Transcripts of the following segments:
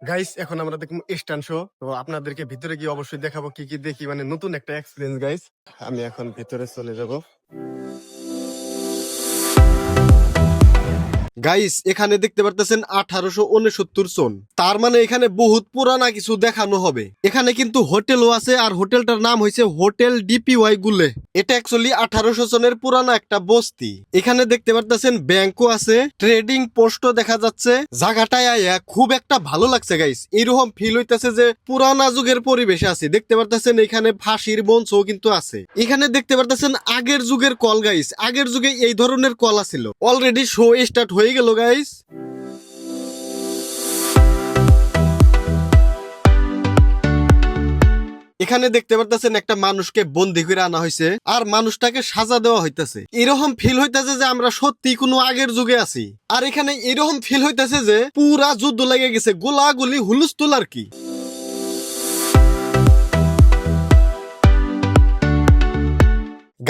Guys এখন আমরা দেখবো স্টান শো। তো আপনাদেরকে ভিতরে গিয়ে অবশ্যই দেখাবো কি কি দেখি, মানে নতুন একটা এক্সপিরিয়েন্স গাইস। আমি এখন ভিতরে চলে যাব। গাইস এখানে দেখতে পারতেছেন 1869 সন, তার মানে এখানে বহুত পুরানা কিছু দেখানো হবে। এখানে কিন্তু হোটেলও আছে, আর হোটেলটার নাম হয়েছে হোটেল ডিপিওয়াই গুলে। এটা অ্যাকচুয়ালি 1800 সনের পুরানা একটা বস্তি। এখানে দেখতে পারতেছেন ব্যাংকও আছে, ট্রেডিং পোস্টও দেখা যাচ্ছে। জায়গাটায় আয়া খুব একটা ভালো লাগছে গাইস, এইরকম ফিল হইতেছে যে পুরানা যুগের পরিবেশে আছে। দেখতে পারতেছেন এখানে ফাঁসির মঞ্চও কিন্তু আছে। এখানে দেখতে পারতেছেন আগের যুগের কল গাইস, আগের যুগে এই ধরনের কল আছিল। অলরেডি শো স্টার্ট হয়ে গেল গাইস। এখানে দেখতে পারতেছেন একটা মানুষকে বন্দি করে আনা হয়েছে, আর মানুষটাকে সাজা দেওয়া হইতেছে। এরকম ফিল হইতেছে যে আমরা সত্যি কোনো আগের যুগে আছি। আর এখানে এরকম ফিল হইতেছে যে পুরা যুদ্ধ লেগে গেছে, গোলাগুলি হুলস্থুল আর কি।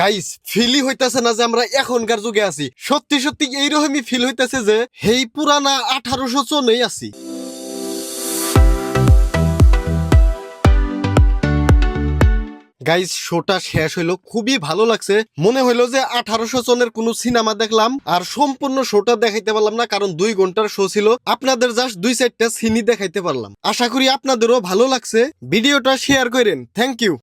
গাইস ফিলই হইতাছে না যে আমরা এখনকার যুগে আছি। সত্যি সত্যি এইরকমই ফিল হইতাছে যে হেই পুরানা 1800 চনেই আছি। গাইস শোটা শেষ হইলো, খুবই ভালো লাগছে। মনে হইলো যে 1800 সনের কোন সিনেমা দেখলাম। আর সম্পূর্ণ শোটা দেখাইতে পারলাম না, কারণ 2 ঘন্টার শো ছিল। আপনাদের জাস্ট 2-4টা সিনই দেখাইতে পারলাম। আশা করি আপনাদেরও ভালো লাগছে। ভিডিওটা শেয়ার করেন। Thank you.